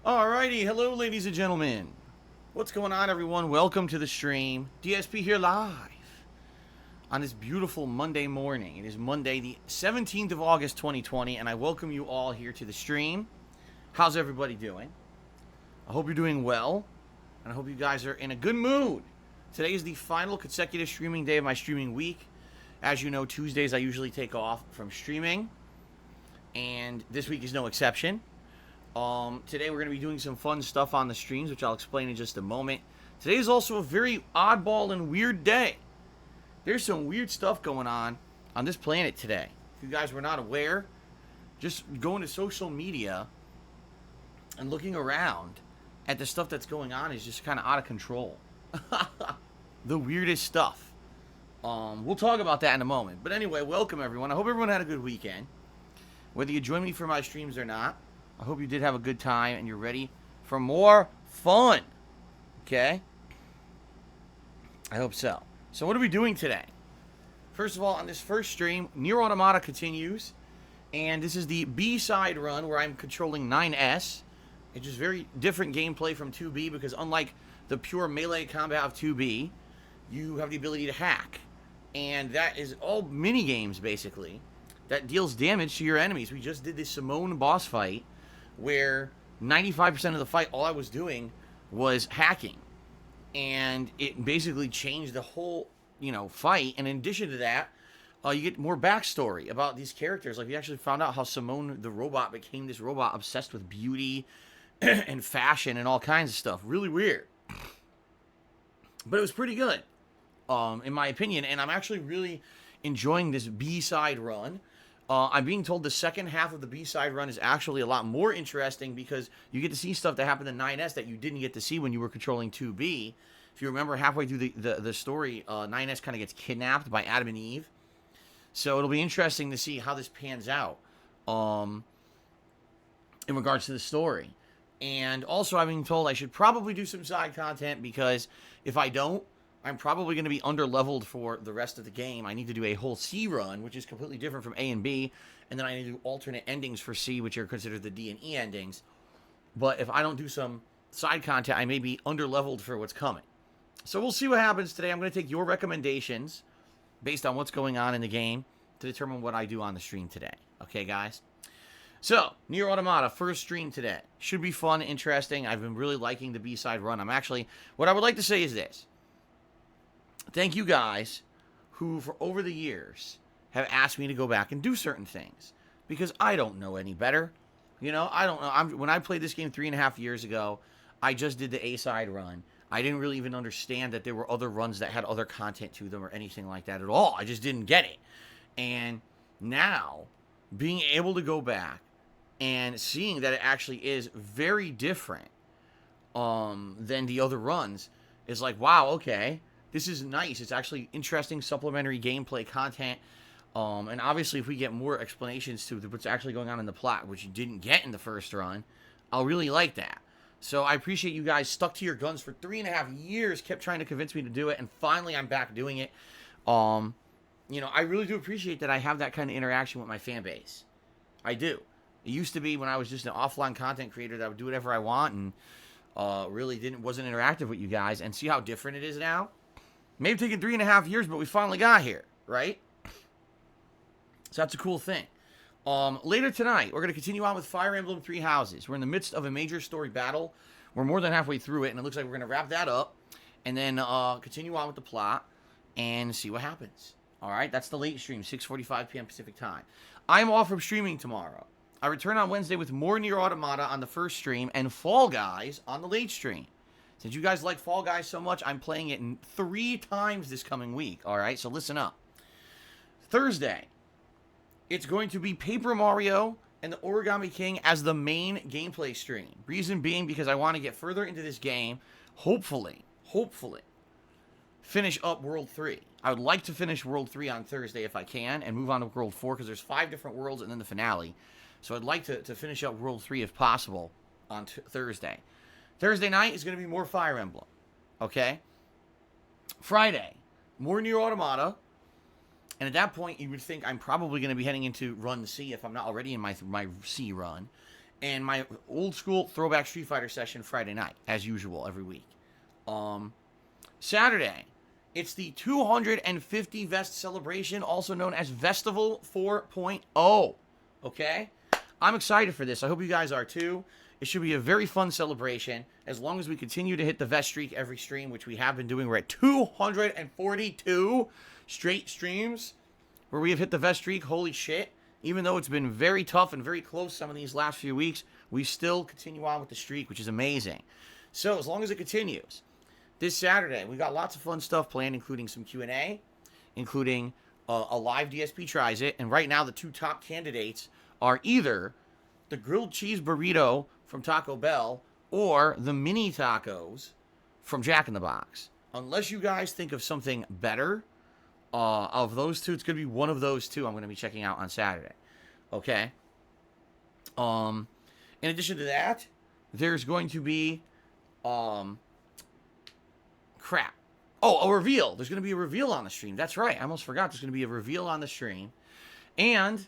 Alrighty, hello ladies and gentlemen. What's going on everyone? Welcome to the stream. DSP here live on this beautiful Monday morning. It is Monday the 17th of August 2020 and I welcome you all here to the stream. How's everybody doing? I hope you're doing well and I hope you guys are in a good mood. Today is the final consecutive streaming day of my streaming week. As you know, Tuesdays I usually take off from streaming and this week is no exception. Today we're going to be doing some fun stuff on the streams, which I'll explain in just a moment. Today is also a very oddball and weird day. There's some weird stuff going on this planet today. If you guys were not aware, just going to social media and looking around at the stuff that's going on is just kind of out of control. The weirdest stuff. We'll talk about that in a moment. But anyway, welcome everyone. I hope everyone had a good weekend. Whether you join me for my streams or not, I hope you did have a good time and you're ready for more fun. Okay? I hope so. So what are we doing today? First of all, on this first stream, NieR Automata continues. And this is the B-side run where I'm controlling 9S. It's just very different gameplay from 2B because unlike the pure melee combat of 2B, you have the ability to hack. And that is all mini-games, basically, that deals damage to your enemies. We just did this Simone boss fight where 95% of the fight, all I was doing was hacking. And it basically changed the whole, fight. And in addition to that, you get more backstory about these characters. Like, we actually found out how Simone, the robot, became this robot obsessed with beauty and fashion and all kinds of stuff. Really weird. But it was pretty good, in my opinion. And I'm actually really enjoying this B-side run. I'm being told the second half of the B-side run is actually a lot more interesting because you get to see stuff that happened in 9S that you didn't get to see when you were controlling 2B. If you remember, halfway through the story, 9S kind of gets kidnapped by Adam and Eve. So it'll be interesting to see how this pans out in regards to the story. And also, I'm being told I should probably do some side content because if I don't, I'm probably going to be under-leveled for the rest of the game. I need to do a whole C run, which is completely different from A and B. And then I need to do alternate endings for C, which are considered the D and E endings. But if I don't do some side content, I may be under-leveled for what's coming. So we'll see what happens today. I'm going to take your recommendations based on what's going on in the game to determine what I do on the stream today. Okay, guys? So, NieR Automata, first stream today. Should be fun, interesting. I've been really liking the B-side run. What I would like to say is this. Thank you guys who, for over the years, have asked me to go back and do certain things. Because I don't know any better. I don't know. When I played this game 3.5 years ago, I just did the A-side run. I didn't really even understand that there were other runs that had other content to them or anything like that at all. I just didn't get it. And now, being able to go back and seeing that it actually is very different than the other runs is like, wow, okay. This is nice. It's actually interesting supplementary gameplay content. And obviously, if we get more explanations to what's actually going on in the plot, which you didn't get in the first run, I'll really like that. So I appreciate you guys stuck to your guns for 3.5 years, kept trying to convince me to do it, and finally I'm back doing it. I really do appreciate that I have that kind of interaction with my fan base. I do. It used to be when I was just an offline content creator that I would do whatever I want and really wasn't interactive with you guys. And see how different it is now? Maybe taken 3.5 years, but we finally got here, right? So that's a cool thing. Later tonight, we're going to continue on with Fire Emblem Three Houses. We're in the midst of a major story battle. We're more than halfway through it, and it looks like we're going to wrap that up and then continue on with the plot and see what happens. All right, that's the late stream, 6:45 p.m. Pacific time. I'm off from streaming tomorrow. I return on Wednesday with more NieR Automata on the first stream and Fall Guys on the late stream. Since you guys like Fall Guys so much, I'm playing it 3 times this coming week. All right, so listen up. Thursday, it's going to be Paper Mario and the Origami King as the main gameplay stream. Reason being because I want to get further into this game, hopefully, finish up World 3. I would like to finish World 3 on Thursday if I can and move on to World 4 because there's 5 different worlds and then the finale. So I'd like to finish up World 3 if possible on Thursday. Thursday night is going to be more Fire Emblem. Okay? Friday, more NieR Automata. And at that point, you would think I'm probably going to be heading into Run C if I'm not already in my C run. and my old school throwback Street Fighter session Friday night, as usual, every week. Saturday, it's the 250 Vest celebration, also known as Vestival 4.0. Okay? I'm excited for this. I hope you guys are too. It should be a very fun celebration as long as we continue to hit the Vest streak every stream, which we have been doing. We're at 242 straight streams where we have hit the Vest streak. Holy shit. Even though it's been very tough and very close some of these last few weeks, we still continue on with the streak, which is amazing. So as long as it continues, this Saturday, we got lots of fun stuff planned, including some Q&A, including a live DSP Tries It. And right now, the two top candidates are either the grilled cheese burrito from Taco Bell or the mini tacos from Jack in the Box. Unless you guys think of something better of those two, it's going to be one of those two I'm going to be checking out on Saturday. Okay? In addition to that, there's going to be crap. Oh, a reveal. There's going to be a reveal on the stream. That's right. I almost forgot. There's going to be a reveal on the stream. And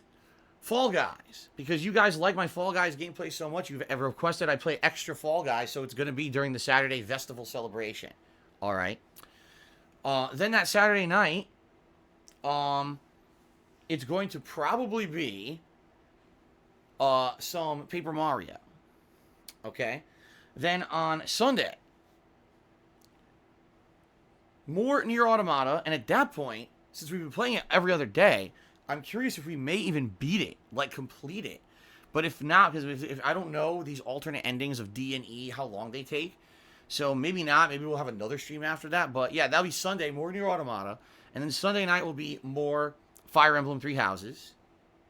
Fall Guys. Because you guys like my Fall Guys gameplay so much, you've ever requested I play extra Fall Guys, so it's going to be during the Saturday Festival celebration. All right. Then that Saturday night, it's going to probably be some Paper Mario. Okay? Then on Sunday, more NieR Automata, and at that point, since we've been playing it every other day, I'm curious if we may even beat it, like complete it. But if not, because if I don't know these alternate endings of D and E, how long they take, so maybe not. Maybe we'll have another stream after that. But yeah, that'll be Sunday, more NieR Automata, and then Sunday night will be more Fire Emblem Three Houses,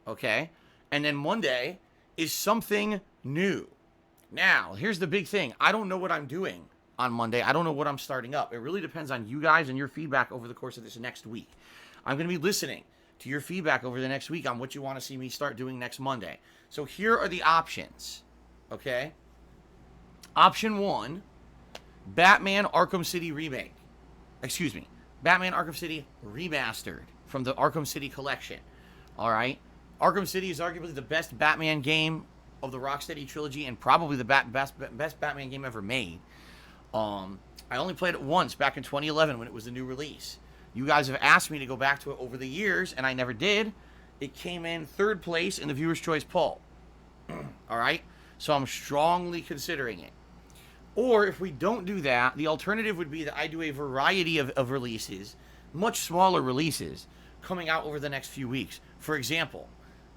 okay? And then Monday is something new. Now, here's the big thing. I don't know what I'm doing on Monday. I don't know what I'm starting up. It really depends on you guys and your feedback over the course of this next week. I'm going to be listening to your feedback over the next week on what you want to see me start doing next Monday. So here are the options, okay? Option 1, Batman Arkham City Remake. Excuse me, Batman Arkham City Remastered from the Arkham City collection. All right? Arkham City is arguably the best Batman game of the Rocksteady trilogy and probably the best Batman game ever made. I only played it once back in 2011 when it was the new release. You guys have asked me to go back to it over the years, and I never did. It came in 3rd place in the Viewer's Choice poll. All right? So I'm strongly considering it. Or if we don't do that, the alternative would be that I do a variety of releases, much smaller releases, coming out over the next few weeks. For example,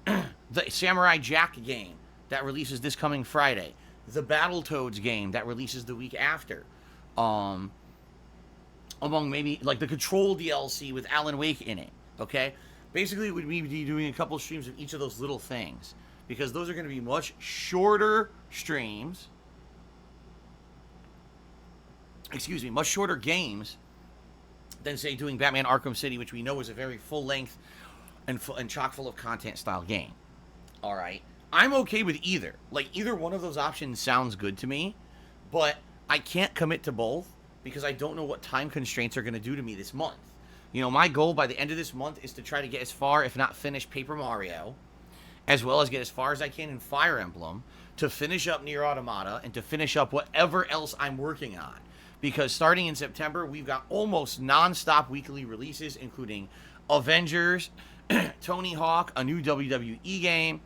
the Samurai Jack game that releases this coming Friday. The Battletoads game that releases the week after. Among maybe, like the Control DLC with Alan Wake in it, okay? Basically, we'd be doing a couple streams of each of those little things. Because those are going to be much shorter streams. Excuse me, much shorter games than, say, doing Batman Arkham City, which we know is a very full-length and chock full of content style game. All right? I'm okay with either. Like, either one of those options sounds good to me, but I can't commit to both because I don't know what time constraints are going to do to me this month. You know, my goal by the end of this month is to try to get as far, if not finish Paper Mario, as well as get as far as I can in Fire Emblem, to finish up NieR Automata, and to finish up whatever else I'm working on. Because starting in September, we've got almost non-stop weekly releases, including Avengers, Tony Hawk, a new WWE game.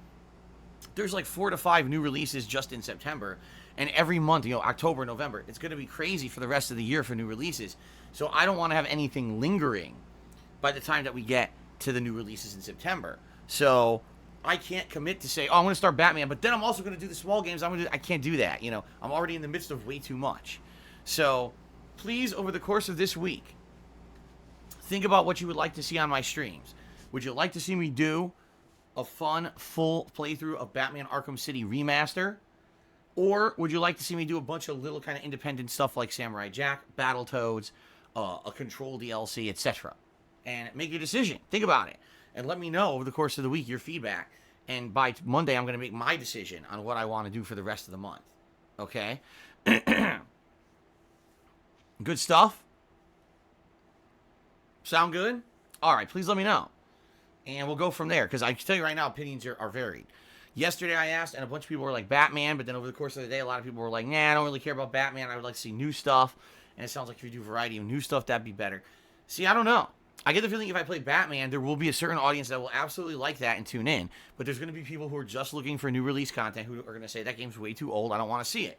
There's like 4 to 5 new releases just in September. And every month, you know, October, November, it's going to be crazy for the rest of the year for new releases. So I don't want to have anything lingering by the time that we get to the new releases in September. So I can't commit to say, oh, I'm going to start Batman, but then I'm also going to do the small games. I can't do that. You know, I'm already in the midst of way too much. So please, over the course of this week, think about what you would like to see on my streams. Would you like to see me do a fun, full playthrough of Batman Arkham City Remaster? Or would you like to see me do a bunch of little kind of independent stuff like Samurai Jack, Battletoads, a Control DLC, etc.? And make your decision. Think about it. And let me know over the course of the week your feedback. And by Monday, I'm going to make my decision on what I want to do for the rest of the month. Okay? Good stuff? Sound good? All right, please let me know. And we'll go from there. Because I can tell you right now, opinions are varied. Yesterday I asked, and a bunch of people were like Batman, but then over the course of the day, a lot of people were like, nah, I don't really care about Batman. I would like to see new stuff. And it sounds like if you do a variety of new stuff, that'd be better. See, I don't know. I get the feeling if I play Batman, there will be a certain audience that will absolutely like that and tune in. But there's going to be people who are just looking for new release content who are going to say, that game's way too old, I don't want to see it.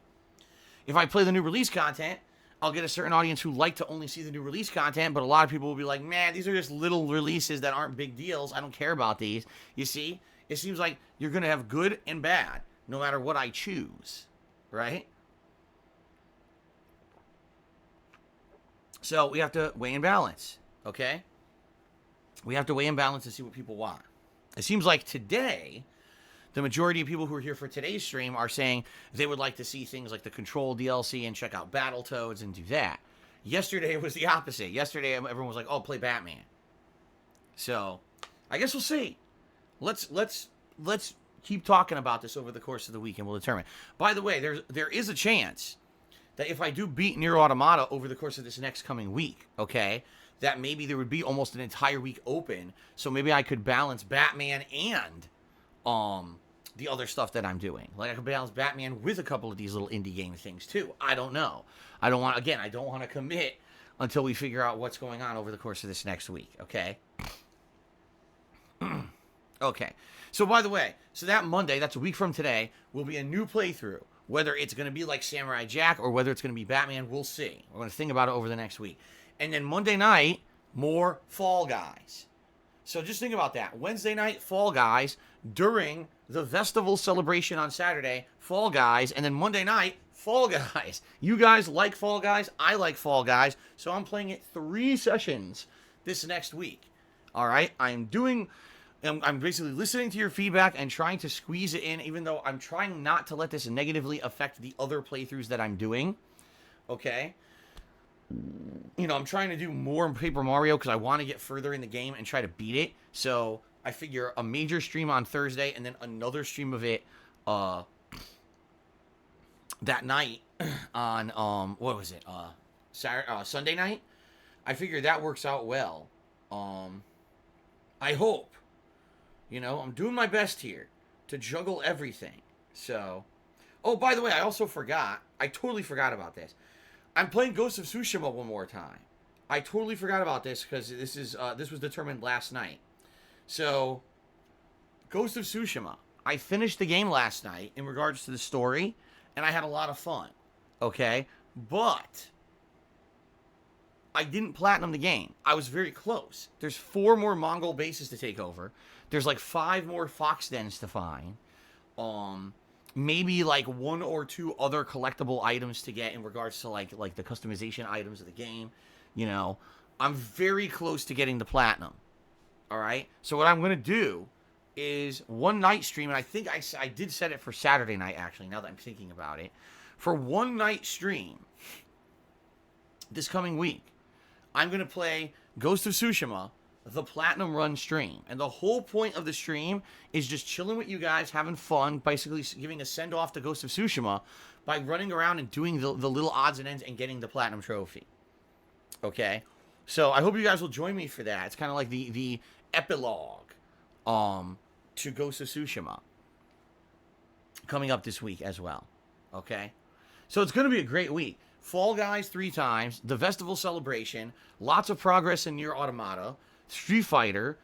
If I play the new release content, I'll get a certain audience who like to only see the new release content, but a lot of people will be like, man, these are just little releases that aren't big deals. I don't care about these. You see? It seems like you're going to have good and bad, no matter what I choose. Right? So we have to weigh and balance. Okay? We have to weigh and balance to see what people want. It seems like today, the majority of people who are here for today's stream are saying they would like to see things like the Control DLC and check out Battletoads and do that. Yesterday was the opposite. Yesterday, everyone was like, oh, play Batman. So, I guess we'll see. Let's keep talking about this over the course of the week and we'll determine. By the way, there is a chance that if I do beat NieR Automata over the course of this next coming week, okay, that maybe there would be almost an entire week open. So maybe I could balance Batman and the other stuff that I'm doing. Like I could balance Batman with a couple of these little indie game things too. I don't know. I don't want to commit until we figure out what's going on over the course of this next week, okay? Okay. So by the way, that Monday, that's a week from today, will be a new playthrough. Whether it's going to be like Samurai Jack or whether it's going to be Batman, we'll see. We're going to think about it over the next week. And then Monday night, more Fall Guys. So just think about that. Wednesday night, Fall Guys. During the festival celebration on Saturday, Fall Guys. And then Monday night, Fall Guys. You guys like Fall Guys. I like Fall Guys. So I'm playing it 3 sessions this next week. All right? I'm basically listening to your feedback and trying to squeeze it in, even though I'm trying not to let this negatively affect the other playthroughs that I'm doing. Okay? You know, I'm trying to do more in Paper Mario because I want to get further in the game and try to beat it. So I figure a major stream on Thursday and then another stream of it that night on what was it? Sunday night. I figure that works out well. I hope. You know, I'm doing my best here to juggle everything. So, oh, by the way, I also forgot. I totally forgot about this. I'm playing Ghost of Tsushima one more time. I totally forgot about this because this was determined last night. So, Ghost of Tsushima. I finished the game last night in regards to the story, and I had a lot of fun. Okay? But I didn't platinum the game. I was very close. There's 4 more Mongol bases to take over. There's like 5 more fox dens to find. Maybe like 1 or 2 other collectible items to get in regards to like the customization items of the game. You know, I'm very close to getting the platinum. All right. So what I'm going to do is one night stream, and I think I did set it for Saturday night, actually, now that I'm thinking about it. For one night stream this coming week, I'm going to play Ghost of Tsushima, the Platinum Run stream. And the whole point of the stream is just chilling with you guys, having fun, basically giving a send-off to Ghost of Tsushima by running around and doing the little odds and ends and getting the Platinum Trophy. Okay? So I hope you guys will join me for that. It's kind of like the epilogue to Ghost of Tsushima coming up this week as well. Okay? So it's going to be a great week. Fall Guys 3 times, the festival celebration, lots of progress in NieR Automata, Street Fighter,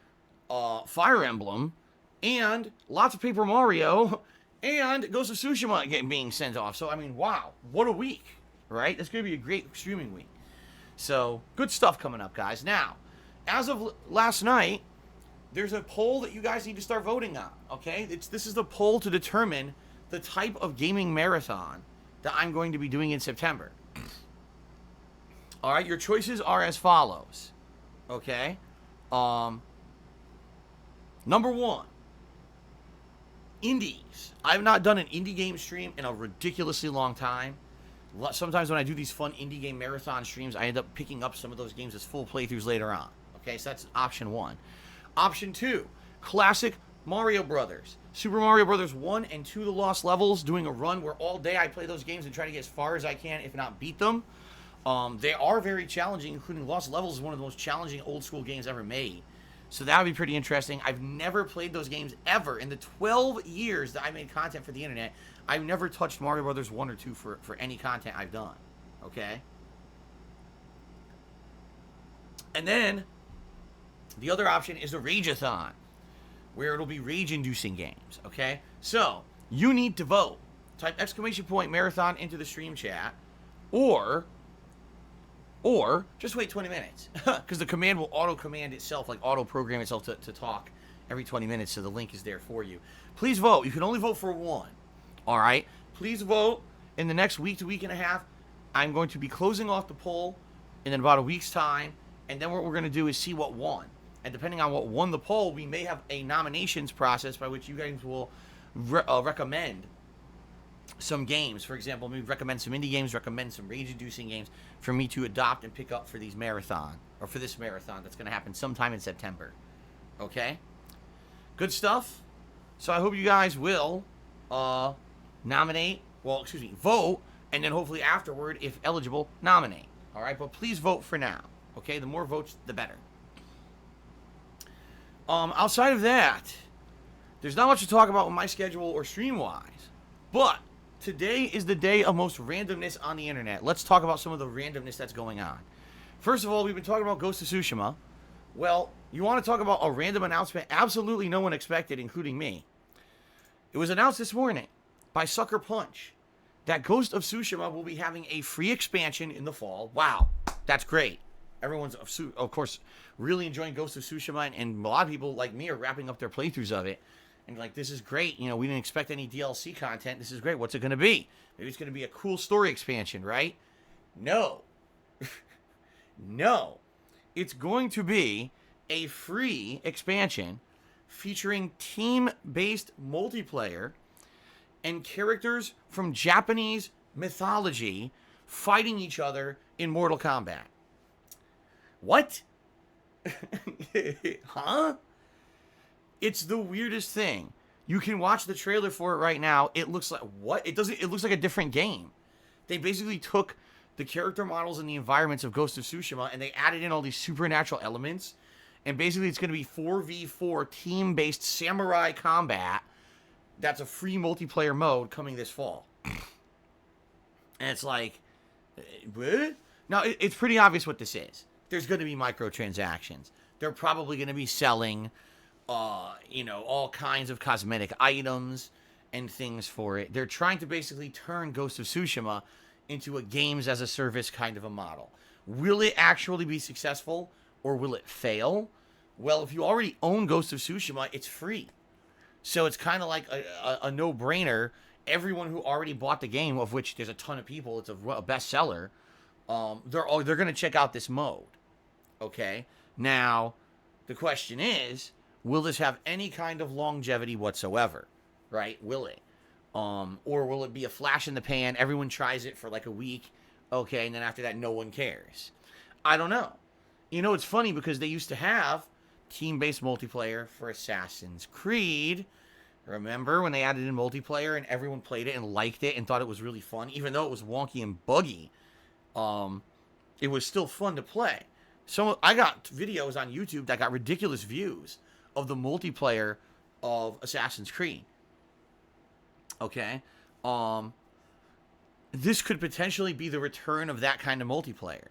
Fire Emblem, and lots of Paper Mario, and Ghost of Tsushima being sent off. So, I mean, wow, what a week, right? It's going to be a great streaming week. So, good stuff coming up, guys. Now, as of last night, there's a poll that you guys need to start voting on, okay? This is the poll to determine the type of gaming marathon that I'm going to be doing in September. All right, your choices are as follows, okay? Number 1, indies. I've not done an indie game stream in a ridiculously long time. Sometimes when I do these fun indie game marathon streams, I end up picking up some of those games as full playthroughs later on. Okay, so that's option 1. Option 2, classic Mario Brothers. Super Mario Brothers 1 and 2 The Lost Levels, doing a run where all day I play those games and try to get as far as I can, if not beat them. They are very challenging, including Lost Levels is one of the most challenging old school games ever made. So that would be pretty interesting. I've never played those games ever. In the 12 years that I made content for the internet, I've never touched Mario Brothers 1 or 2 for any content I've done. Okay? And then, the other option is a Rageathon, where it'll be rage-inducing games. Okay? So, you need to vote. Type !marathon into the stream chat, or just wait 20 minutes, because the command will auto-command itself, like auto-program itself to talk every 20 minutes, so the link is there for you. Please vote. You can only vote for one, all right? Please vote. In the next week to week and a half, I'm going to be closing off the poll in about a week's time, and then what we're going to do is see what won. And depending on what won the poll, we may have a nominations process by which you guys will recommend some games. For example, we recommend some indie games, recommend some rage-inducing games for me to adopt and pick up for these marathon, or for this marathon that's going to happen sometime in September. Okay? Good stuff. So I hope you guys will vote, and then hopefully afterward, if eligible, nominate. All right? But please vote for now. Okay? The more votes, the better. Outside of that, there's not much to talk about with my schedule or stream-wise, but today is the day of most randomness on the internet. Let's talk about some of the randomness that's going on. First of all, we've been talking about Ghost of Tsushima. Well, you want to talk about a random announcement absolutely no one expected, including me. It was announced this morning by Sucker Punch that Ghost of Tsushima will be having a free expansion in the fall. Wow, that's great. Everyone's, of course, really enjoying Ghost of Tsushima, and a lot of people like me are wrapping up their playthroughs of it. And like, this is great. You know, we didn't expect any DLC content. This is great. What's it going to be? Maybe it's going to be a cool story expansion, right? No. No. It's going to be a free expansion featuring team-based multiplayer and characters from Japanese mythology fighting each other in Mortal Kombat. What? Huh? It's the weirdest thing. You can watch the trailer for it right now. It looks like, what? It looks like a different game. They basically took the character models and the environments of Ghost of Tsushima and they added in all these supernatural elements. And basically it's going to be 4v4 team-based samurai combat. That's a free multiplayer mode coming this fall. And it's like, what? Now, it's pretty obvious what this is. There's going to be microtransactions. They're probably going to be selling all kinds of cosmetic items and things for it. They're trying to basically turn Ghost of Tsushima into a games as a service kind of a model. Will it actually be successful or will it fail? Well, if you already own Ghost of Tsushima, it's free. So it's kind of like a no-brainer. Everyone who already bought the game, of which there's a ton of people, it's a bestseller, they're going to check out this mode. Okay? Now, the question is, will this have any kind of longevity whatsoever? Right? Will it? Or will it be a flash in the pan, everyone tries it for like a week, okay, and then after that, no one cares? I don't know. You know, it's funny because they used to have team-based multiplayer for Assassin's Creed. Remember when they added in multiplayer and everyone played it and liked it and thought it was really fun? Even though it was wonky and buggy, it was still fun to play. So I got videos on YouTube that got ridiculous views of the multiplayer of Assassin's Creed. Okay? This could potentially be the return of that kind of multiplayer.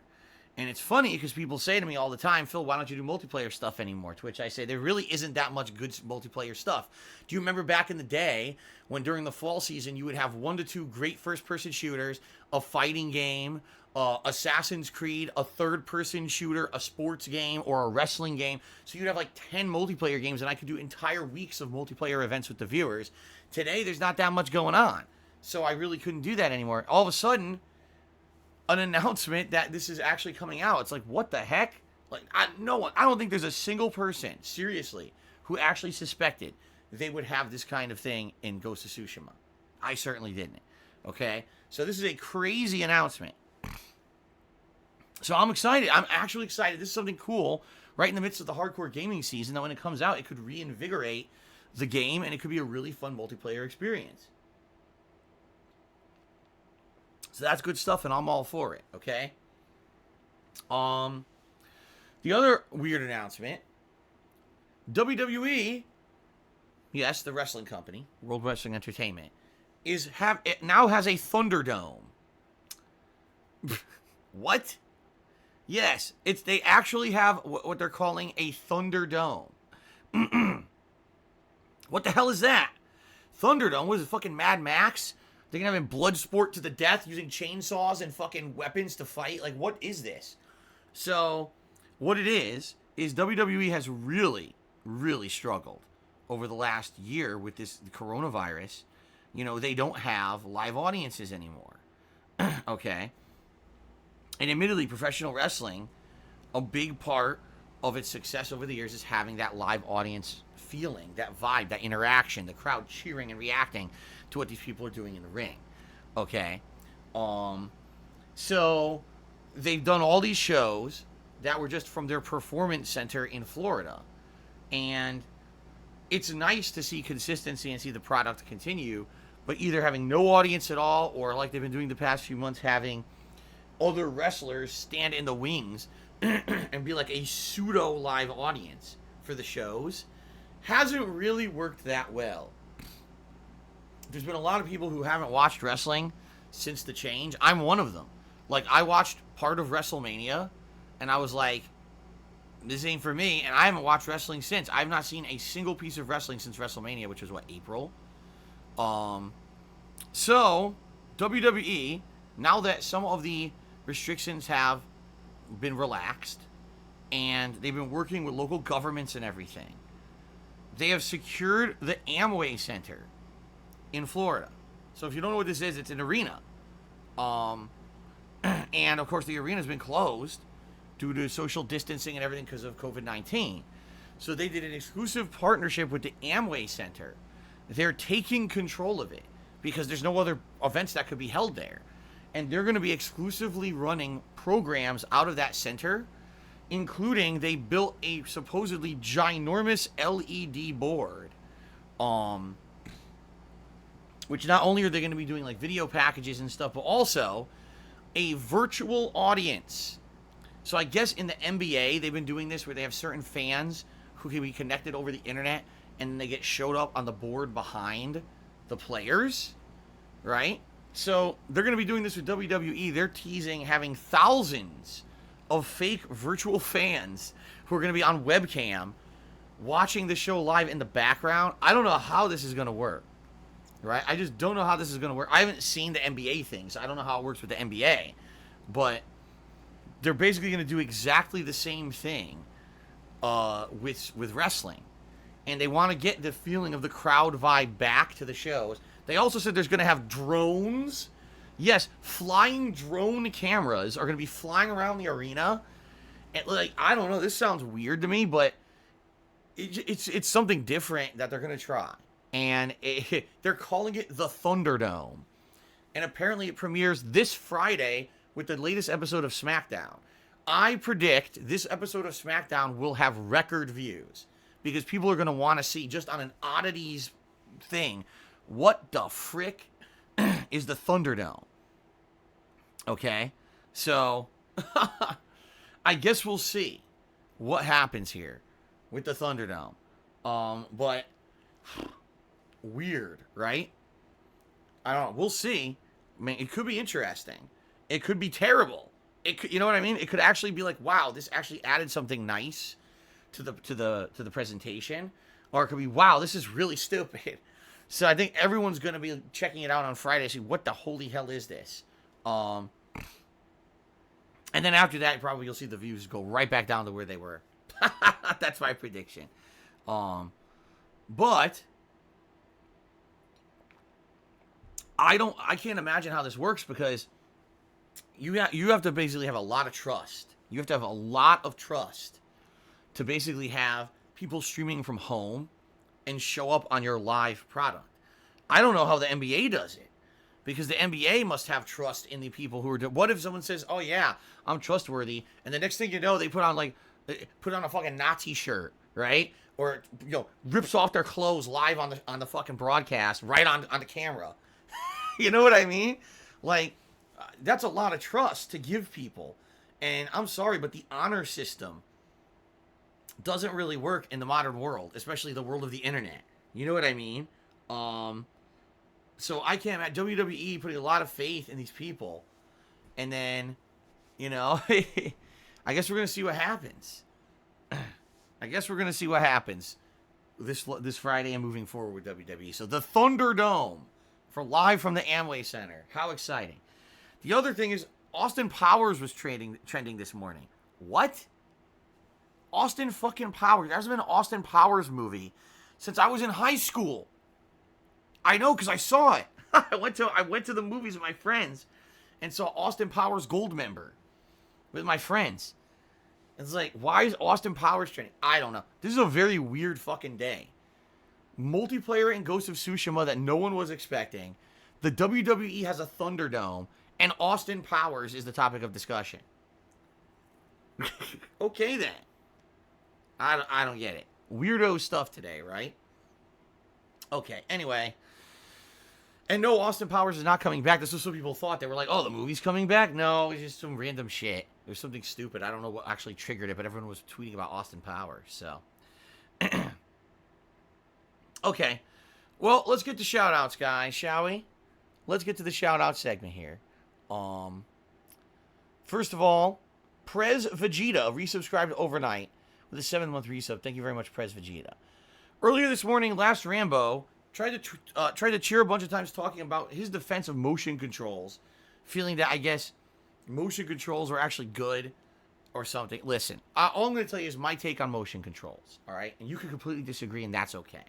And it's funny because people say to me all the time, Phil, why don't you do multiplayer stuff anymore? To which I say, there really isn't that much good multiplayer stuff. Do you remember back in the day when during the fall season you would have 1 to 2 great first-person shooters, a fighting game, Assassin's Creed, a third-person shooter, a sports game, or a wrestling game? So you'd have like 10 multiplayer games, and I could do entire weeks of multiplayer events with the viewers. Today, there's not that much going on. So I really couldn't do that anymore. All of a sudden, an announcement that this is actually coming out. It's like, what the heck? Like, I don't think there's a single person, seriously, who actually suspected they would have this kind of thing in Ghost of Tsushima. I certainly didn't. Okay? So this is a crazy announcement. So I'm excited. I'm actually excited. This is something cool right in the midst of the hardcore gaming season that when it comes out, it could reinvigorate the game and it could be a really fun multiplayer experience. So that's good stuff, and I'm all for it, okay? The other weird announcement WWE, yes, the wrestling company, World Wrestling Entertainment, it now has a Thunderdome. What? Yes, they actually have what they're calling a Thunderdome. What the hell is that? Thunderdome? What is it, fucking Mad Max? They're gonna have him blood sport to the death using chainsaws and fucking weapons to fight? Like, what is this? So, what it is WWE has really, really struggled over the last year with this coronavirus. You know, they don't have live audiences anymore. Okay? And admittedly, professional wrestling, a big part of its success over the years is having that live audience feeling, that vibe, that interaction, the crowd cheering and reacting to what these people are doing in the ring. Okay? So they've done all these shows that were just from their performance center in Florida. And it's nice to see consistency and see the product continue, but either having no audience at all, or like they've been doing the past few months, having other wrestlers stand in the wings and be like a pseudo live audience for the shows, hasn't really worked that well. There's been a lot of people who haven't watched wrestling since the change. I'm one of them. Like, I watched part of WrestleMania and I was like, this ain't for me, and I haven't watched wrestling since. I've not seen a single piece of wrestling since WrestleMania, which was April. So WWE, now that some of the restrictions have been relaxed and they've been working with local governments and everything, they have secured the Amway Center in Florida. So if you don't know what this is, it's an arena. And of course the arena's been closed due to social distancing and everything because of COVID-19. So they did an exclusive partnership with the Amway Center. They're taking control of it because there's no other events that could be held there. And they're going to be exclusively running programs out of that center, including they built a supposedly ginormous LED board, which not only are they going to be doing like video packages and stuff, but also a virtual audience. So I guess in the NBA, they've been doing this where they have certain fans who can be connected over the internet and they get showed up on the board behind the players, right? So they're going to be doing this with WWE. They're teasing having thousands of fake virtual fans who are going to be on webcam watching the show live in the background. I don't know how this is going to work, right? I just don't know how this is going to work. I haven't seen the NBA thing, so I don't know how it works with the NBA. But they're basically going to do exactly the same thing with wrestling. And they want to get the feeling of the crowd vibe back to the shows. They also said there's going to have drones. Yes, flying drone cameras are going to be flying around the arena. And like, I don't know, this sounds weird to me, but it's something different that they're going to try. And they're calling it the Thunderdome. And apparently it premieres this Friday with the latest episode of SmackDown. I predict this episode of SmackDown will have record views because people are going to want to see, just on an oddities thing, what the frick is the Thunderdome? Okay? So, I guess we'll see what happens here with the Thunderdome. But, weird, right? I don't know. We'll see. I mean, it could be interesting. It could be terrible. It could, you know what I mean? It could actually be like, wow, this actually added something nice to the presentation. Or it could be, wow, this is really stupid. So I think everyone's going to be checking it out on Friday to see what the holy hell is this. And then after that, probably you'll see the views go right back down to where they were. That's my prediction. But I can't imagine how this works because you have to basically have a lot of trust. You have to have a lot of trust to basically have people streaming from home and show up on your live product. I don't know how the NBA does it because the NBA must have trust in the people who are doing. What if someone says, "Oh yeah, I'm trustworthy," and the next thing you know, they put on a fucking Nazi shirt, right? Or rips off their clothes live on the fucking broadcast, right on the camera. You know what I mean? Like, that's a lot of trust to give people. And I'm sorry, but the honor system doesn't really work in the modern world, especially the world of the internet. You know what I mean? So I can't imagine WWE putting a lot of faith in these people, and then, you know, I guess we're gonna see what happens. I guess we're gonna see what happens this Friday and moving forward with WWE. So the Thunderdome, live from the Amway Center. How exciting! The other thing is Austin Powers was trending this morning. What? Austin fucking Powers. There hasn't been an Austin Powers movie since I was in high school. I know, because I saw it. I went to the movies with my friends and saw Austin Powers Goldmember with my friends. It's like, why is Austin Powers trending? I don't know. This is a very weird fucking day. Multiplayer in Ghost of Tsushima that no one was expecting. The WWE has a Thunderdome, and Austin Powers is the topic of discussion. Okay then. I don't get it. Weirdo stuff today, right? Okay, anyway. And no, Austin Powers is not coming back. This is what people thought. They were like, oh, the movie's coming back? No, it's just some random shit. There's something stupid. I don't know what actually triggered it, but everyone was tweeting about Austin Powers, so. Okay. Well, let's get to shout-outs, guys, shall we? Let's get to the shout-out segment here. First of all, Prez Vegeta resubscribed overnight with a 7-month resub. Thank you very much, Prez Vegeta. Earlier this morning, Last Rambo tried to cheer a bunch of times talking about his defense of motion controls, feeling that, I guess, motion controls were actually good or something. Listen, all I'm going to tell you is my take on motion controls, all right? And you can completely disagree, and that's okay.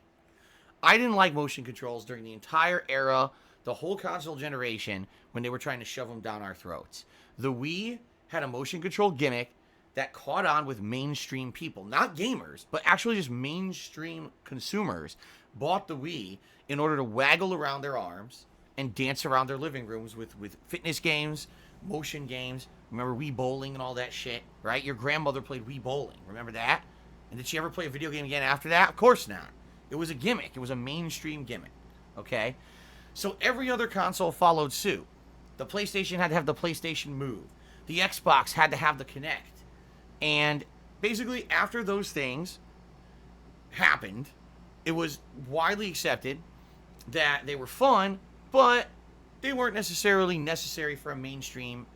I didn't like motion controls during the entire era, the whole console generation, when they were trying to shove them down our throats. The Wii had a motion control gimmick that caught on with mainstream people. Not gamers, but actually just mainstream consumers bought the Wii in order to waggle around their arms and dance around their living rooms with fitness games, motion games. Remember Wii Bowling and all that shit, right? Your grandmother played Wii Bowling. Remember that? And did she ever play a video game again after that? Of course not. It was a gimmick. It was a mainstream gimmick, okay? So every other console followed suit. The PlayStation had to have the PlayStation Move. The Xbox had to have the Kinect. And basically, after those things happened, it was widely accepted that they were fun, but they weren't necessarily necessary for a mainstream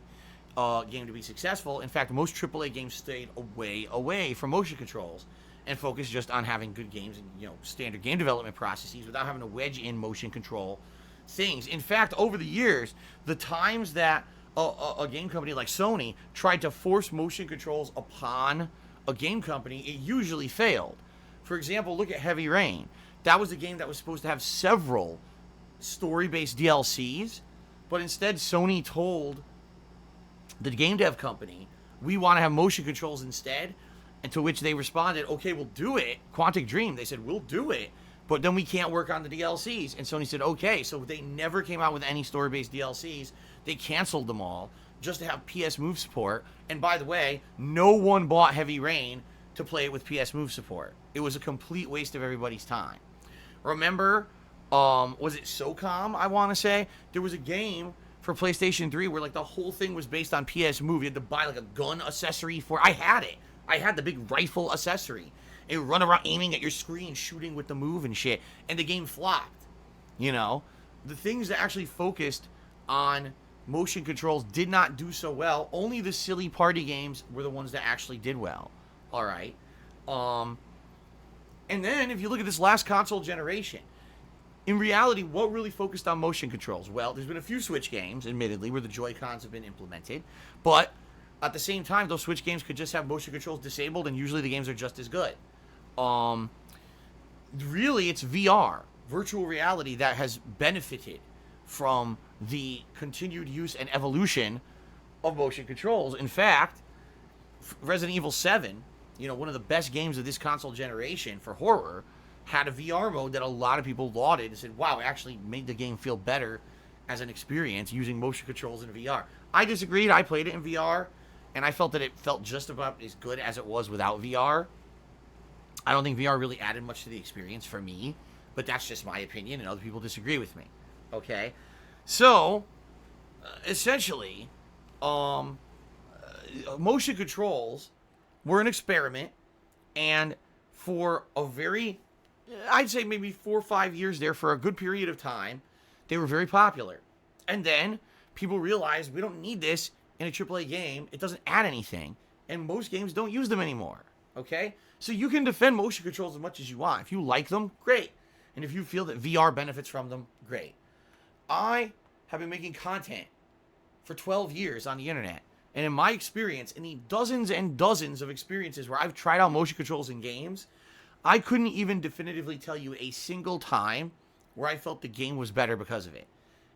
game to be successful. In fact, most AAA games stayed away from motion controls and focused just on having good games and, you know, standard game development processes without having to wedge in motion control things. In fact, over the years, the times that a game company like Sony tried to force motion controls upon a game company, it usually failed. For example, look at Heavy Rain. That was a game that was supposed to have several story-based DLCs, but instead Sony told the game dev company, we want to have motion controls instead, and to which they responded, okay, we'll do it. Quantic Dream, they said, we'll do it, but then we can't work on the DLCs. And Sony said, okay, so they never came out with any story-based DLCs. They canceled them all just to have PS Move support. And by the way, no one bought Heavy Rain to play it with PS Move support. It was a complete waste of everybody's time. Remember, was it SOCOM, I want to say? There was a game for PlayStation 3 where, like, the whole thing was based on PS Move. You had to buy, like, a gun accessory for it. I had it. I had the big rifle accessory. And you run around aiming at your screen, shooting with the Move and shit. And the game flopped. You know? The things that actually focused on motion controls did not do so well. Only the silly party games were the ones that actually did well. Alright? And then, if you look at this last console generation, in reality, what really focused on motion controls? Well, there's been a few Switch games, admittedly, where the Joy-Cons have been implemented. But at the same time, those Switch games could just have motion controls disabled, and usually the games are just as good. Really, it's VR, virtual reality, that has benefited from the continued use and evolution of motion controls. In fact, Resident Evil 7, you know, one of the best games of this console generation for horror, had a VR mode that a lot of people lauded and said, wow, it actually made the game feel better as an experience using motion controls in VR. I disagreed. I played it in VR, and I felt that it felt just about as good as it was without VR. I don't think VR really added much to the experience for me, but that's just my opinion, and other people disagree with me. Okay? So, essentially, motion controls were an experiment And for a very, I'd say maybe 4 or 5 years there, for a good period of time, they were very popular. And then people realized we don't need this in a AAA game. It doesn't add anything. And most games don't use them anymore. Okay? So you can defend motion controls as much as you want. If you like them, great. And if you feel that VR benefits from them, great. I have been making content for 12 years on the internet. And in my experience, in the dozens and dozens of experiences where I've tried out motion controls in games, I couldn't even definitively tell you a single time where I felt the game was better because of it.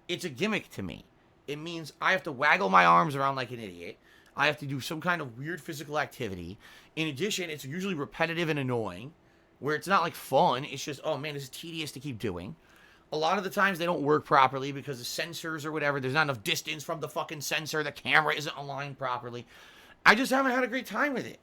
It's a gimmick to me. It means I have to waggle my arms around like an idiot. I have to do some kind of weird physical activity. In addition, it's usually repetitive and annoying, where it's not like fun. It's just, oh man, this is tedious to keep doing. A lot of the times they don't work properly because the sensors or whatever, there's not enough distance from the fucking sensor. The camera isn't aligned properly. I just haven't had a great time with it.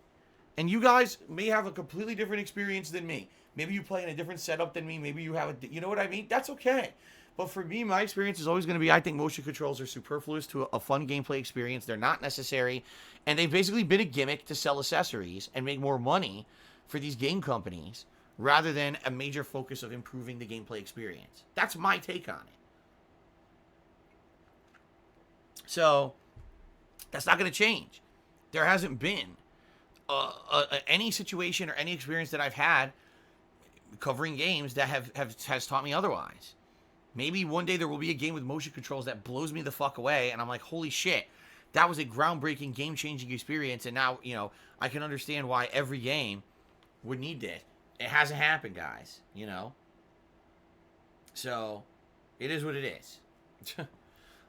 And you guys may have a completely different experience than me. Maybe you play in a different setup than me. Maybe you have a, you know what I mean? That's okay. But for me, my experience is always going to be, I think motion controls are superfluous to a fun gameplay experience. They're not necessary. And they've basically been a gimmick to sell accessories and make more money for these game companies, rather than a major focus of improving the gameplay experience. That's my take on it. So, that's not going to change. There hasn't been any situation or any experience that I've had covering games that has taught me otherwise. Maybe one day there will be a game with motion controls that blows me the fuck away, and I'm like, holy shit, that was a groundbreaking, game-changing experience, and now, you know, I can understand why every game would need this. It hasn't happened, guys, you know? So, it is what it is.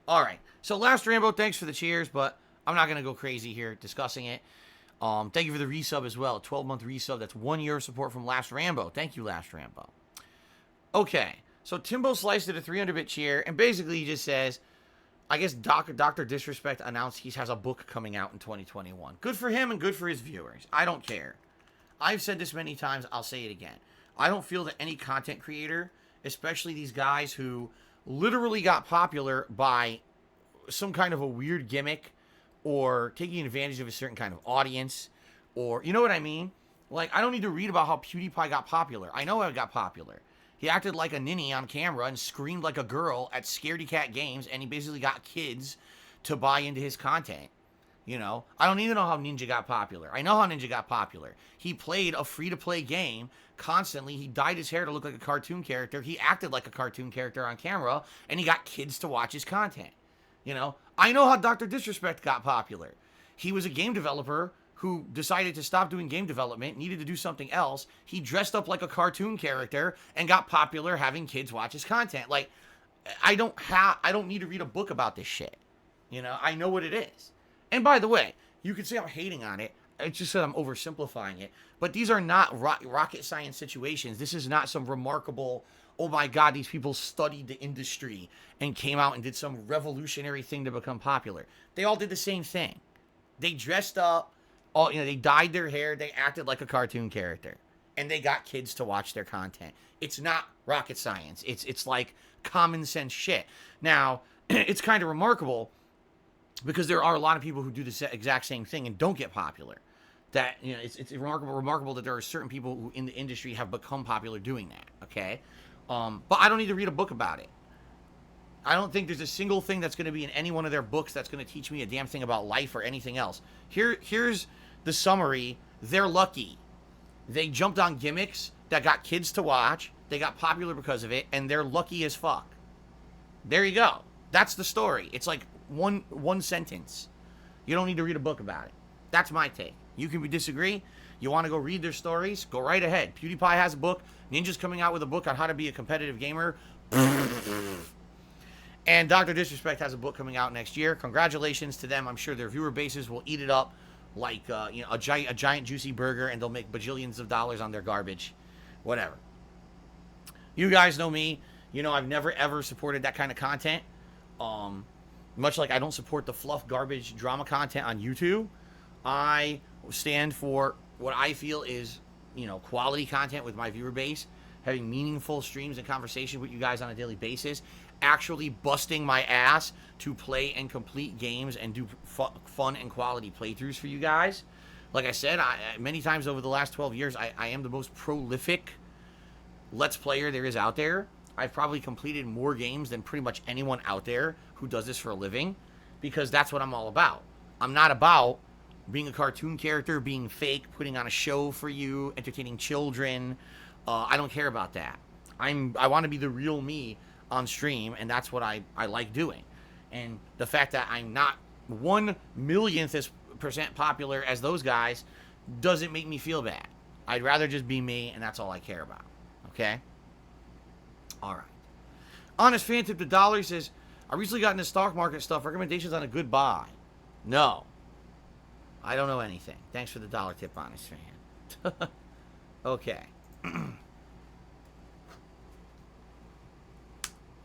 Alright, so Last Rambo, thanks for the cheers, but I'm not going to go crazy here discussing it. Thank you for the resub as well, 12-month resub. That's 1 year of support from Last Rambo. Thank you, Last Rambo. Okay, so Timbo Sliced did a 300-bit cheer, and basically he just says, I guess Dr. Disrespect announced he has a book coming out in 2021. Good for him and good for his viewers. I don't care. I've said this many times, I'll say it again. I don't feel that any content creator, especially these guys who literally got popular by some kind of a weird gimmick or taking advantage of a certain kind of audience, or, you know what I mean? Like, I don't need to read about how PewDiePie got popular. I know how it got popular. He acted like a ninny on camera and screamed like a girl at Scaredy Cat Games, and he basically got kids to buy into his content. You know, I don't even know how Ninja got popular. I know how Ninja got popular. He played a free-to-play game constantly. He dyed his hair to look like a cartoon character. He acted like a cartoon character on camera, and he got kids to watch his content. You know, I know how Dr. Disrespect got popular. He was a game developer who decided to stop doing game development, needed to do something else. He dressed up like a cartoon character and got popular having kids watch his content. Like, I don't need to read a book about this shit. You know, I know what it is. And by the way, you could say I'm hating on it. It's just that I'm oversimplifying it. But these are not rocket science situations. This is not some remarkable, oh my God, these people studied the industry and came out and did some revolutionary thing to become popular. They all did the same thing. They dressed up, they dyed their hair, they acted like a cartoon character. And they got kids to watch their content. It's not rocket science. It's like common sense shit. Now, it's kind of remarkable, because there are a lot of people who do the exact same thing and don't get popular. That, you know, it's remarkable that there are certain people who in the industry have become popular doing that, okay? But I don't need to read a book about it. I don't think there's a single thing that's going to be in any one of their books that's going to teach me a damn thing about life or anything else. Here's the summary. They're lucky. They jumped on gimmicks that got kids to watch. They got popular because of it, and they're lucky as fuck. There you go. That's the story. It's like one sentence. You don't need to read a book about it. That's my take. You can disagree. You want to go read their stories? Go right ahead. PewDiePie has a book. Ninja's coming out with a book on how to be a competitive gamer. And Dr. Disrespect has a book coming out next year. Congratulations to them. I'm sure their viewer bases will eat it up like a giant juicy burger, and they'll make bajillions of dollars on their garbage. Whatever. You guys know me. You know I've never ever supported that kind of content. Much like I don't support the fluff garbage drama content on YouTube. I stand for what I feel is, quality content with my viewer base, having meaningful streams and conversation with you guys on a daily basis, actually busting my ass to play and complete games and do fun and quality playthroughs for you guys. Like I said, many times over the last 12 years, I am the most prolific Let's Player there is out there. I've probably completed more games than pretty much anyone out there who does this for a living, because that's what I'm all about. I'm not about being a cartoon character, being fake, putting on a show for you, entertaining children. I don't care about that. I want to be the real me on stream, and that's what I like doing. And the fact that I'm not 1 millionth% popular as those guys doesn't make me feel bad. I'd rather just be me, and that's all I care about. Okay? Alright. Honest Fan tipped $1. He says, I recently got into stock market stuff. Recommendations on a good buy? No. I don't know anything. Thanks for the dollar tip, Honest Fan. Okay.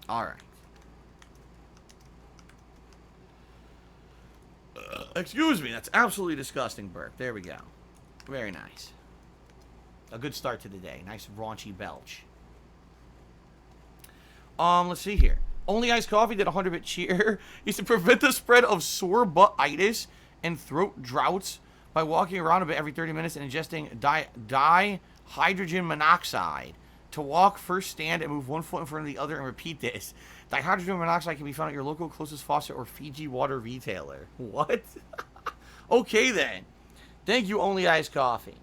Alright. Excuse me, that's absolutely disgusting, burp. There we go. Very nice. A good start to the day. Nice raunchy belch. Let's see here. Only Iced Coffee did a 100-bit cheer. He said, prevent the spread of sore butt-itis and throat droughts by walking around a bit every 30 minutes and ingesting dihydrogen monoxide. To walk, first stand and move one foot in front of the other and repeat this. Dihydrogen monoxide can be found at your local closest faucet or Fiji water retailer. What? Okay, then. Thank you, Only Iced Coffee.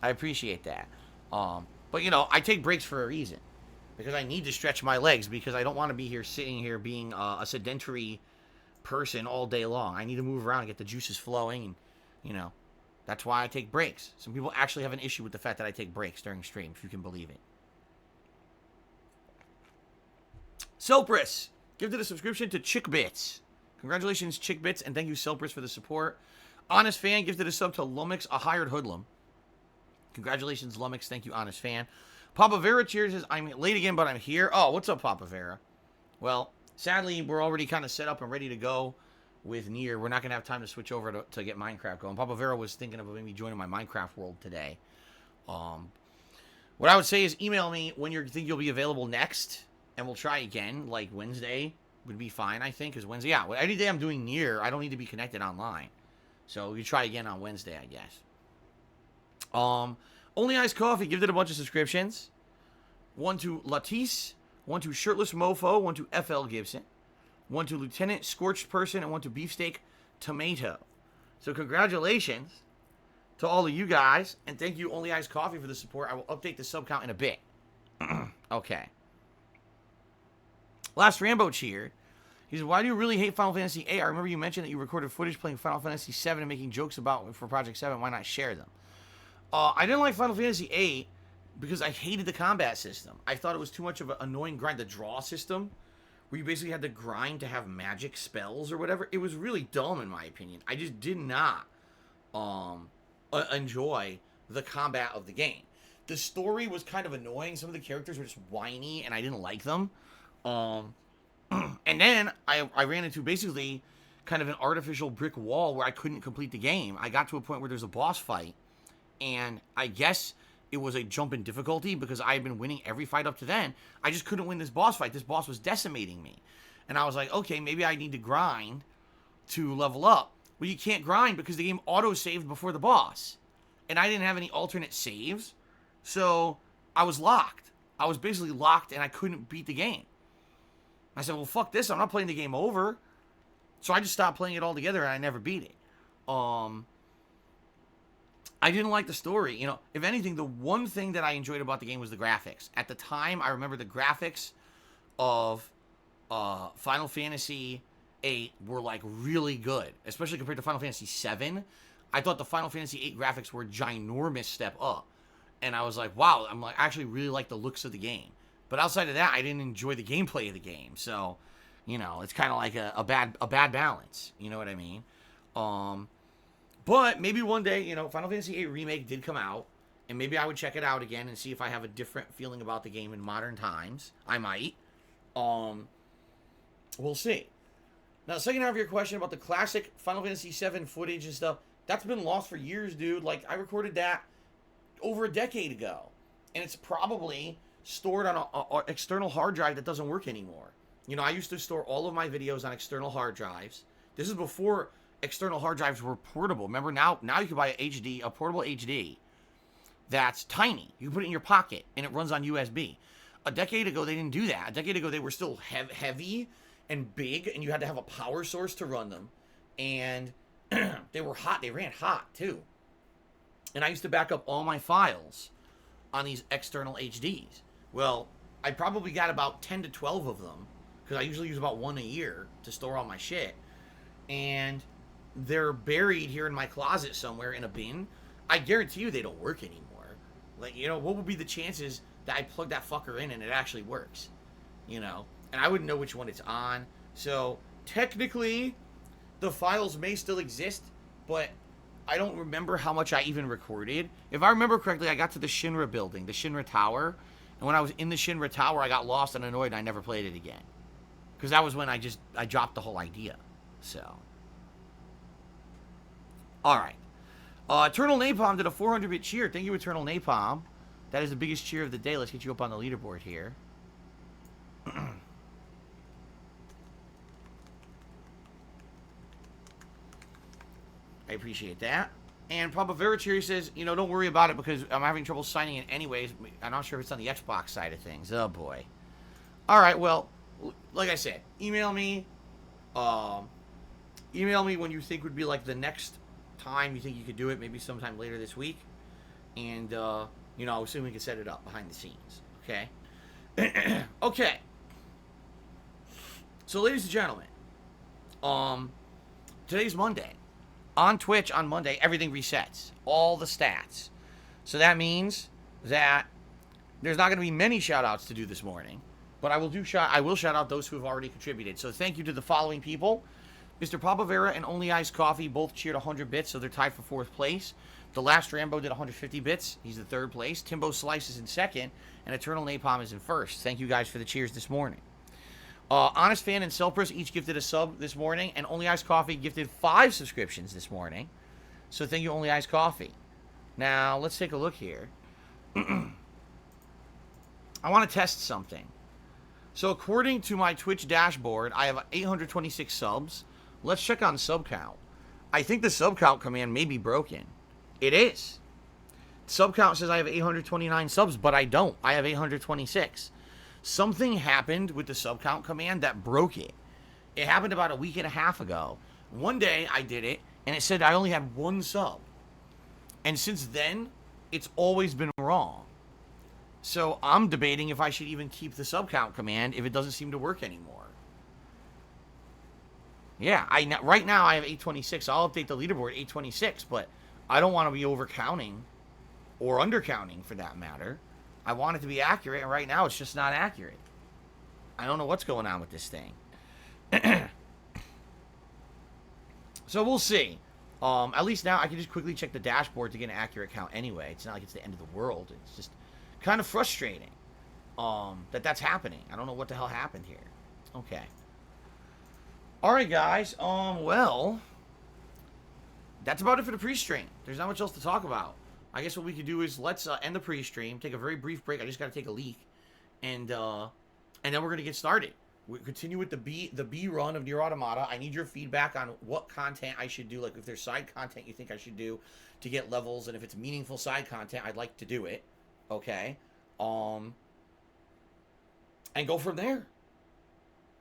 I appreciate that. But, you know, I take breaks for a reason. Because I need to stretch my legs, because I don't want to be here sitting here being a sedentary person all day long. I need to move around and get the juices flowing, and, you know, that's why I take breaks. Some people actually have an issue with the fact that I take breaks during stream, if you can believe it. Selpris gifted a subscription to Chickbits. Congratulations, Chickbits, and thank you, Selpris, for the support. Honest Fan gifted a sub to Lumix, a hired hoodlum. Congratulations, Lumix. Thank you, Honest Fan. Papa Vera cheers says, I'm late again, but I'm here. Oh, what's up, Papa Vera? Well, sadly, we're already kind of set up and ready to go with NieR. We're not going to have time to switch over to get Minecraft going. Papa Vera was thinking of maybe joining my Minecraft world today. What I would say is email me when you think you'll be available next, and we'll try again. Like Wednesday would be fine, I think, because Wednesday, yeah, any day I'm doing NieR, I don't need to be connected online. So we try again on Wednesday, I guess. Only Iced Coffee gifted a bunch of subscriptions. One to Latisse, one to Shirtless Mofo, one to FL Gibson, one to Lieutenant Scorched Person, and one to Beefsteak Tomato. So congratulations to all of you guys, and thank you, Only Iced Coffee, for the support. I will update the sub count in a bit. Okay. Last Rambo cheered. He said, why do you really hate Final Fantasy VIII? I remember you mentioned that you recorded footage playing Final Fantasy VII and making jokes about for Project 7. Why not share them? I didn't like Final Fantasy VIII because I hated the combat system. I thought it was too much of an annoying grind. The draw system, where you basically had to grind to have magic spells or whatever. It was really dumb, in my opinion. I just did not enjoy the combat of the game. The story was kind of annoying. Some of the characters were just whiny, and I didn't like them. And then I ran into basically kind of an artificial brick wall where I couldn't complete the game. I got to a point where there's a boss fight, and I guess it was a jump in difficulty because I had been winning every fight up to then. I just couldn't win this boss fight. This boss was decimating me. And I was like, okay, maybe I need to grind to level up. Well, you can't grind because the game auto-saved before the boss. And I didn't have any alternate saves. So I was locked. I was basically locked and I couldn't beat the game. I said, well, fuck this. I'm not playing the game over. So I just stopped playing it altogether and I never beat it. I didn't like the story. You know, if anything, the one thing that I enjoyed about the game was the graphics. At the time, I remember the graphics of Final Fantasy VIII were, like, really good. Especially compared to Final Fantasy VII. I thought the Final Fantasy VIII graphics were a ginormous step up. And I was like, wow, I actually really like the looks of the game. But outside of that, I didn't enjoy the gameplay of the game. So, you know, it's kind of like a bad balance. You know what I mean? But maybe one day, you know, Final Fantasy VIII Remake did come out, and maybe I would check it out again and see if I have a different feeling about the game in modern times. I might. We'll see. Now, the second half of your question about the classic Final Fantasy VII footage and stuff, that's been lost for years, dude. Like, I recorded that over a decade ago, and it's probably stored on an external hard drive that doesn't work anymore. You know, I used to store all of my videos on external hard drives. This is before external hard drives were portable. Remember, now you can buy a portable HD that's tiny. You can put it in your pocket, and it runs on USB. A decade ago, they didn't do that. A decade ago, they were still heavy and big, and you had to have a power source to run them. And they were hot. They ran hot, too. And I used to back up all my files on these external HDs. Well, I probably got about 10 to 12 of them, because I usually use about one a year to store all my shit. And they're buried here in my closet somewhere in a bin. I guarantee you they don't work anymore. Like, you know, what would be the chances that I plug that fucker in and it actually works? You know? And I wouldn't know which one it's on. So, technically, the files may still exist, but I don't remember how much I even recorded. If I remember correctly, I got to the Shinra building, the Shinra Tower. And when I was in the Shinra Tower, I got lost and annoyed and I never played it again. Because that was when I dropped the whole idea. So. Alright. Eternal Napalm did a 400-bit cheer. Thank you, Eternal Napalm. That is the biggest cheer of the day. Let's get you up on the leaderboard here. I appreciate that. And Papa Verachiri says, you know, don't worry about it because I'm having trouble signing in anyways. I'm not sure if it's on the Xbox side of things. Oh, boy. Alright, well, like I said, email me. Email me when you think would be like the next time you think you could do it, maybe sometime later this week, and you know, soon we can set it up behind the scenes. Okay. Okay, so ladies and gentlemen, today's Monday. On Twitch on Monday, everything resets, all the stats. So that means that there's not going to be many shout outs to do this morning, but I will shout out those who have already contributed. So thank you to the following people. Mr. Papavera and Only Ice Coffee both cheered 100 bits, so they're tied for 4th place. The Last Rambo did 150 bits. He's in 3rd place. Timbo Slice is in 2nd, and Eternal Napalm is in 1st. Thank you guys for the cheers this morning. Honest Fan and Selpress each gifted a sub this morning, and Only Ice Coffee gifted 5 subscriptions this morning. So thank you, Only Ice Coffee. Now, let's take a look here. I want to test something. So according to my Twitch dashboard, I have 826 subs. Let's check on sub count. I think the sub count command may be broken. It is. Sub count says I have 829 subs, but I don't. I have 826. Something happened with the sub count command that broke it. It happened about a week and a half ago. One day I did it, and it said I only had 1 sub. And since then, it's always been wrong. So I'm debating if I should even keep the sub count command if it doesn't seem to work anymore. Yeah, right now I have 826. I'll update the leaderboard 826, but I don't want to be overcounting or undercounting for that matter. I want it to be accurate, and right now it's just not accurate. I don't know what's going on with this thing. So we'll see. At least now I can just quickly check the dashboard to get an accurate count anyway. It's not like it's the end of the world. It's just kind of frustrating that's happening. I don't know what the hell happened here. Okay. Alright, guys. Well, that's about it for the pre-stream. There's not much else to talk about. I guess what we could do is let's end the pre-stream, take a very brief break. I just got to take a leak, and then we're gonna get started. We continue with the B run of NieR Automata. I need your feedback on what content I should do. Like if there's side content you think I should do to get levels, and if it's meaningful side content, I'd like to do it. Okay. And go from there.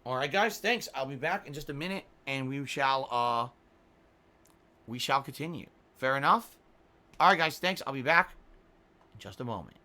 All right, guys. Thanks. I'll be back in just a minute, and we shall continue. Fair enough. All right, guys. Thanks. I'll be back in just a moment.